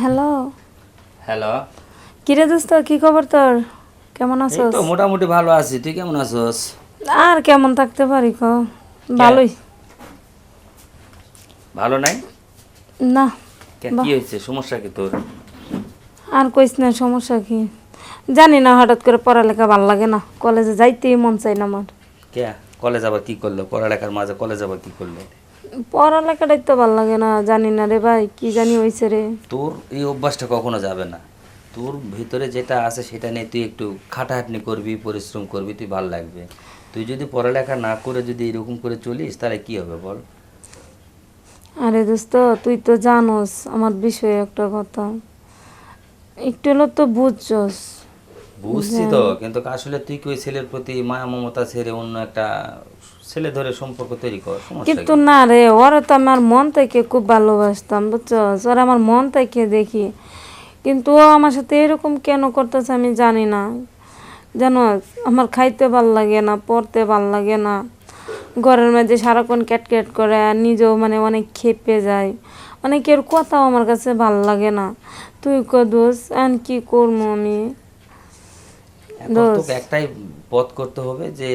Hello. Hello. কিরে দোস্ত, কি খবর তোর? কেমন এই আছোস? তো মোটামুটি ভালো আছি, তুই কেমন আছোস? আর কেমন থাকতে পারি ক? কে ভালোই। ভালো নাই? না। কি বাহ। হয়েছে, সমস্যা কি তোর? আর কইস না, সমস্যা কি জানি না, হঠাৎ করে পড়ালেখা ভাল লাগে না, কলেজে যাইতেই মন চাই না আমার। কে কলেজ আবার কি করলো? পড়ালেখার মাঝে কলেজ আবার কি করলো? পড়ালেখাটাই তো ভাল লাগে না, জানি না রে ভাই, কি জানি হয়েছে রে। তোর এই অভ্যাসটা কখনো যাবে না। তোর ভিতরে যেটা আছে সেটা নিয়ে তুই একটু খাটাখাটনি করবি, পরিশ্রম করবি, তুই ভাল লাগবে। তুই যদি পড়ালেখা না করে যদি এরকম করে চলিস তাহলে কি হবে বল? আরে দোস্ত, তুই তো জানোস আমার বিষয়ে একটা কথা, একটু হলো তো বুঝছস। বুঝছি তো, কিন্তু আসলে তুই কি ওই ছেলের প্রতি মায়া মমতা ছেড়ে অন্য একটা ছেলে ধরে সম্পর্ক তৈরি কর, সমস্যা কিন্তু কি? না রে, ওরা তো আমার মন থেকে খুব ভালোবাসতাম, বুঝছস, ওরা আমার মন থেকে দেখি, কিন্তু ও আমার সাথে এরকম কেন করতেছে আমি জানি না। জানো, আমার খাইতে ভাল লাগে না, পড়তে ভাল লাগে না, ঘরের মধ্যে সারাক্ষণ ক্যাট করে, আর নিজেও মানে অনেক খেপে যায়, অনেকের কথাও আমার কাছে ভাল লাগে না। তুই দোষ, আর কি করবো আমি? এখন দোষ। তোকে একটাই পথ করতে হবে যে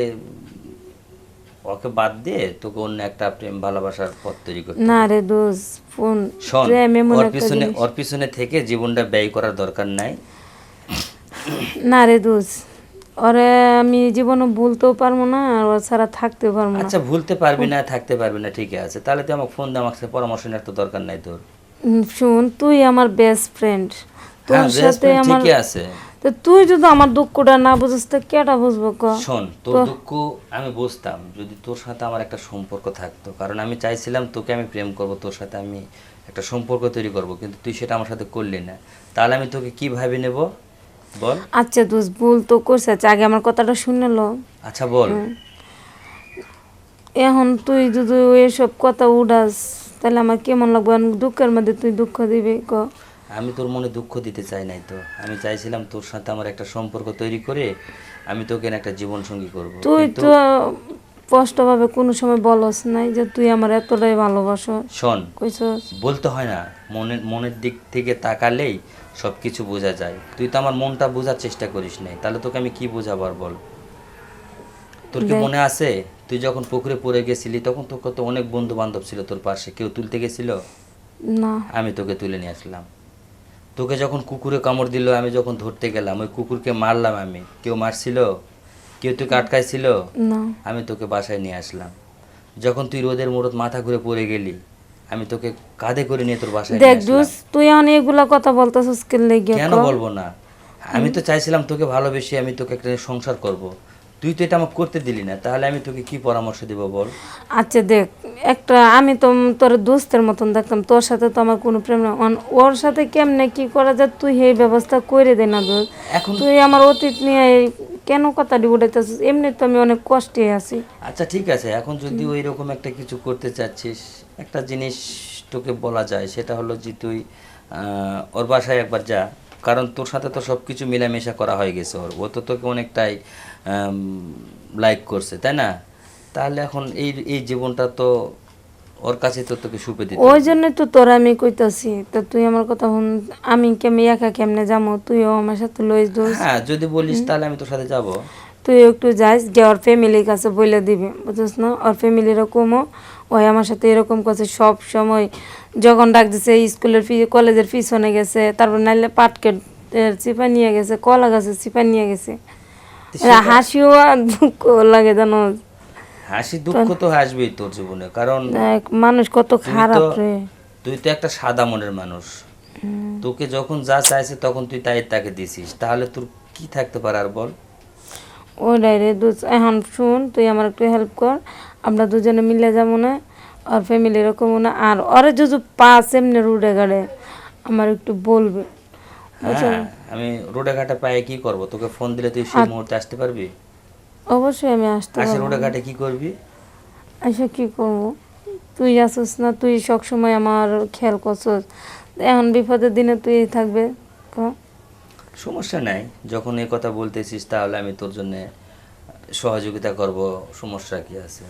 ওকে বাদ দিয়ে তোকে অন্য একটা প্রেম ভালোবাসার পথ তৈরি করতে না হবে। রে দোষ, ফোন শোন, প্রেম এমন ওর একটা পিছনে জিনিস। ওর পিছনে থেকে জীবনটা ব্যয় করার দরকার নাই। না রে দোষ, ওরে আমি জীবনে ভুলতেও পারবো না, আর ও ছাড়া থাকতেও পারবো না। আচ্ছা, ভুলতে পারবি না, থাকতে পারবি না, ঠিক আছে, তাহলে তুই আমাকে ফোন দে, আমার সাথে পরামর্শ নেওয়ার তো দরকার নাই তোর। শোন, তুই আমার বেস্ট ফ্রেন্ড, হ্যাঁ, তোর বেস্ট সাথে ফ্রেন্ড আমার, ঠিকই আছে। তো তুই যদি আমার দুঃখটা না বুঝিস তো কেটা বুঝবো ক? শোন, তোর তো দুঃখ আমি বুঝতাম যদি তোর সাথে আমার একটা সম্পর্ক থাকতো, কারণ আমি চাইছিলাম তোকে আমি প্রেম করব, তোর সাথে আমি একটা সম্পর্ক তৈরি করব, কিন্তু তুই সেটা আমার সাথে করলি না। তাহলে আমি তোকে কি ভাবি নেব বল? আচ্ছা দোষ, ভুল তো করছে, আচ্ছা আগে আমার কথাটা শুনে লো। আচ্ছা বল। এখন তুই যদি এসব কথা উড়াস, তাহলে আমার কেমন লাগবে? আর দুঃখের মধ্যে তুই দুঃখ দিবি ক? আমি তোর মনে দুঃখ দিতে চাই নাই তো, আমি চাইছিলাম তোর সাথে আমার একটা সম্পর্ক তৈরি করে আমি তোকে না একটা জীবন সঙ্গী করব, তুই কিন্তু তো স্পষ্টভাবে কোনো সময় বলস নাই যে তুই আমার এতটাই ভালোবাসো, শোন, কইছস। বলতে হয় না, মনের দিক থেকে তাকালেই সব কিছু বোঝা যায়। তুই তো আমার মনটা বোঝার চেষ্টা করিস নাই, তাহলে তোকে আমি কি বোঝাবার বল? তোর কি দেখ, মনে আছে তুই যখন পুকুরে পড়ে গেছিলি তখন তোর কত অনেক বন্ধু বান্ধব ছিল তোর পাশে, কেউ তুলতে গেছিল? না। আমি তোকে তুলে নিয়ে আসলাম। তোকে যখন কুকুরে কামড় দিল, আমি যখন ধরতে গেলাম, ওই কুকুরকে মারলাম আমি, কেউ মারছিল? কেউ তোকে আটকাইছিল? না। আমি তোকে বাসায় নিয়ে আসলাম। যখন তুই রোদের মোড়ত মাথা ঘুরে পড়ে গেলি, আমি তোকে কাঁধে করে নিয়ে তোর বাসায় নিয়ে দেখ আসলাম। জুস, তুই এখন এগুলা কথা বলতেছিস কেন লেগে কেন ক? বলবো না? আমি তো চাইছিলাম তোকে ভালোবেসে আমি তোকে একটা সংসার করব, তুই তো এটা আমাকে করতে দিলি না, তাহলে আমি তোকে কি পরামর্শ দিব বল? আচ্ছা দেখ, একটা আমি তো তোর দোস্তের মতন দেখতাম, তোর সাথে তো আমার কোনো প্রেম না, ওর সাথে কেমনে কি করা যায় তুই এই ব্যবস্থা করে দে না দোস্ত। এখন তুই আমার অতীত নিয়ে কেন কথাটি উঠাইতেছিস? এমনি তো আমি অনেক কষ্টে আছি। আচ্ছা ঠিক আছে, এখন যদি ওই রকম একটা কিছু করতে চাচ্ছিস, একটা জিনিস তোকে বলা যায়, সেটা হলো যে তুই ওর বাসায় একবার যা, কারণ তোর সাথে তো সব কিছু মিলামেশা করা হয়ে গেছে, ও তো তোকে অনেকটাই লাইক করছে, তাই না? তাহলে এখন এই এই জীবনটা তো ওর কাছে তো তোকে সুপে দিতে ওই হবে। জন্যই তো তোর আমি কইতাছি, তা তুই আমার কথা শুন। আমি কেমনি একা কেমনে যাবো, তুইও আমার সাথে লইস দোষ। হ্যাঁ, যদি বলিস তাহলে আমি তোর সাথে যাব। তুই একটু যাইস, যে ওর ফ্যামিলির কাছে বলে দিবি, বুঝছিস না? ওর ফ্যামিলি এরকমও, ওই আমার সাথে এরকম করছে সব সময়, যখন ডাক দিছে স্কুলের কলেজের পিছনে গেছে, তারপর নাইলে পাটকেট চিপা নিয়ে গেছে, কলা গাছের চিপা নিয়ে গেছে। তো সেটা হাসিও আর দুঃখ লাগে জানো। হাসি দুঃখ তো আসবেই তোর জীবনে, কারণ দেখ, মানুষ কত তুই তো খারাপ রে। তুই তো একটা সাদা মনের মানুষ। তোকে যখন যা চাইছে তখন তুই তাই তাকে দিছিস, তাহলে তোর কি থাকতে পারে আর বল? ওইটাই রে দোষ। এখন শুন, তুই আমার একটু হেল্প কর, আমরা দুজনে মিলে যাবো না, আর ফ্যামিলি এরকমও না, আর ওরে যদি পাস এমনি রুডে গাড়ে আমার একটু বলবে, বুঝছো? হ্যাঁ, আমি রোডে ঘাটে পায়ে কি করব? তোকে ফোন দিলে তুই সেই মুহূর্তে আসতে পারবি? অবশ্যই আমি আসতে আসে পারবো। রোডে ঘাটে কি করবি? আচ্ছা কি করবো? তুই আসিস না, তুই সবসময় আমার খেয়াল করছিস, এখন বিপদের দিনে তুই থাকবে ক? সমস্যা নাই, যখন এই কথা বলতেছিস তাহলে আমি তোর জন্য সহযোগিতা করব, সমস্যা কি আছে?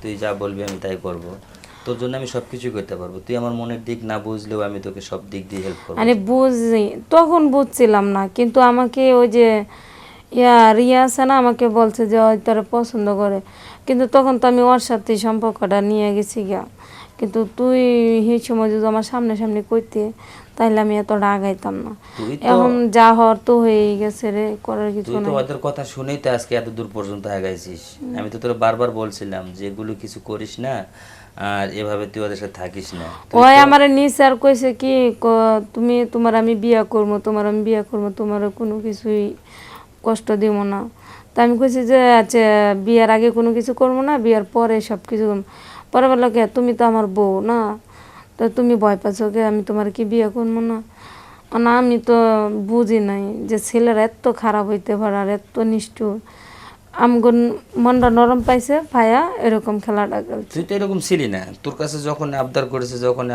তুই যা বলবি আমি তাই করব। তোর জন্য আমি সবকিছু করতে পারবো, তুই আমার মনের দিক না বুঝলেও আমি তোকে সব দিক দিয়ে হেল্প করবো। আরে বুঝি, তখন বুঝছিলাম না, কিন্তু আমাকে ওই যে রিয়া আছে না, আমাকে বলছে যে ওই তারা পছন্দ করে, কিন্তু তখন তো আমি ওর সাথে সম্পর্কটা নিয়ে গেছি গা। কিন্তু তুই সেই সময় যদি আমার সামনে সামনে কইতে, তাইলে আমি এতটা আগাইতাম না। তুই তো এখন যা হওয়ার তো হয়েই গেছে রে, করার কিছু তুই তো নাই। ওদের কথা শুনেই তো আজকে এত দূর পর্যন্ত আগাইছিস। আমি তো তোর বারবার বলছিলাম যে এগুলো কিছু করিস না, আর এভাবে তুই ওদের সাথে থাকিস না। ওই আমার নিচে আর কইছে কি তুমি তোমার আমি বিয়া করবো, তোমার আমি বিয়া করবো, তোমার কোনো কিছুই কষ্ট দিব না। তা আমি কইছি যে আচ্ছা বিয়ার আগে কোনো কিছু করবো না, বিয়ার পরে সব কিছু করবো। পরে বললো কে তুমি তো আমার বউ না, তো তুমি ভয় পাচ্ছ কে আমি তোমার কি বিয়ে করবো না? না আমি তো বুঝি নাই যে ছেলেরা এত খারাপ হইতে পারে আর এত নিষ্ঠুর। আমগো মনটা নরম পাইছে ভাইয়া এরকম খেলাটা খেলছে। তুই তো এরকম ছিলি না, তোর কাছে যখন আবদার করেছে, যখন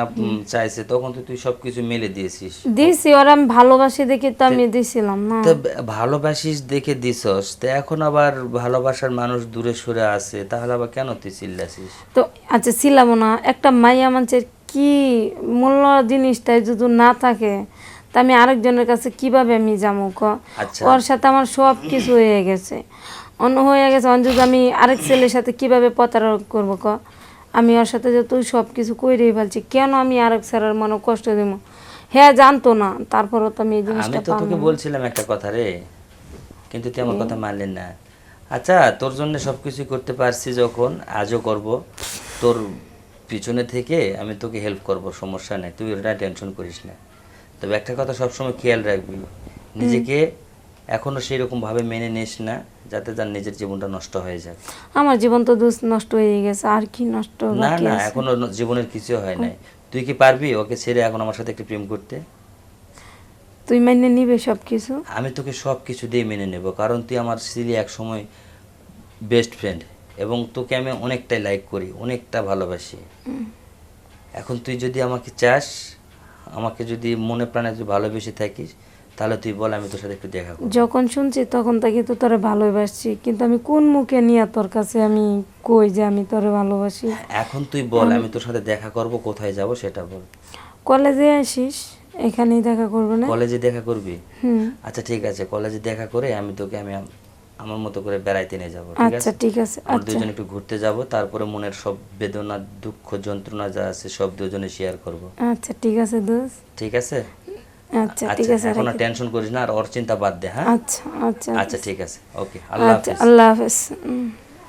চাইছে, তখন তো তুই সবকিছু মেলে দিয়েছিস। দিছি ওরা, আমি ভালোবাসি দেখি তো আমি দিছিলাম না। তা ভালোবাসিস দেখে দিছস, তা এখন আবার ভালোবাসার মানুষ দূরে সরে আছে, তাহলে আবার কেন তুই চিল্লাছিস? তো আচ্ছা ছিলাম না, একটা মাইয়া মানুষের কি মূল্য জিনিসটাই যদি না থাকে, তা আমি আরেকজনের কাছে কিভাবে আমি যাবো ক? আচ্ছা। ওর সাথে আমার সব কিছু হয়ে গেছে, অন্য হয়ে গেছে, অন্য যদি আমি আরেক ছেলের সাথে কিভাবে প্রতারণা করবো ক? আমি ওর সাথে যে তুই সব কিছু কইরেই ফেলছি, কেন আমি আরেক ছেলের মনে কষ্ট দিব? হ্যাঁ জানতো না, তারপরও তো আমি এই আমি জিনিসটা তো তোকে বলছিলাম একটা কথা রে, কিন্তু তুই আমার কথা মানলি না। আচ্ছা, তোর জন্য সবকিছু করতে পারছি যখন, আজও করব। তোর পিছনে থেকে আমি তোকে হেল্প করব, সমস্যা নেই, তুই ওটা টেনশন করিস না। তবে একটা কথা সবসময় খেয়াল রাখবি, নিজেকে এখনো সেই রকম ভাবে মেনে নিস না যাতে তার নিজের জীবনটা নষ্ট হয়ে যায়। আমার জীবন তো নষ্ট হয়ে গেছে, আর কি নষ্ট না বাকি না, আছে? এখনো জীবনের কিছু হয় নাই। তুই কি পারবি ওকে ছেড়ে এখন আমার সাথে একটু প্রেম করতে? তুই মেনে নিবে সব কিছু? আমি তোকে সব কিছু দিয়ে মেনে নেব, কারণ তুই আমার ছিলি এক সময় বেস্ট ফ্রেন্ড, এবং তোকে আমি অনেকটাই লাইক করি, অনেকটা ভালোবাসি। এখন তুই যদি আমাকে চাস, আমাকে যদি মনে প্রাণে যদি ভালোবেসে থাকিস, তাহলে তুই বল, আমি তোর সাথে একটু দেখা করব। যখন শুনছি তখন থেকে তো তোরে ভালোবাসছি, কিন্তু আমি কোন মুখে নিয়ে তোর কাছে আমি কই যে আমি তোরে ভালোবাসি? এখন তুই বল, আমি তোর সাথে দেখা করব, কোথায় যাব সেটা বল। কলেজে আসিস, এখানেই দেখা করবো না? কলেজে দেখা করবি? হুম। আচ্ছা ঠিক আছে, কলেজে দেখা করে আমি তোকে আমার মতো করে বেড়াইতে নিয়ে যাবো, ঠিক আচ্ছা আছে? ঠিক আছে। আমরা আচ্ছা দুজন একটু ঘুরতে যাব, তারপরে মনের সব বেদনা, দুঃখ, যন্ত্রণা যা আছে সব দুজনে শেয়ার করব, আচ্ছা ঠিক আছে দোস্ত। ঠিক আছে? আচ্ছা ঠিক আছে, এখন আর রাখি। টেনশন করিস না, আর ওর চিন্তা বাদ দে, হ্যাঁ? আচ্ছা আচ্ছা আচ্ছা ঠিক আছে, ওকে, আল্লাহ আচ্ছা হাফেজ। আল্লাহ হাফেজ।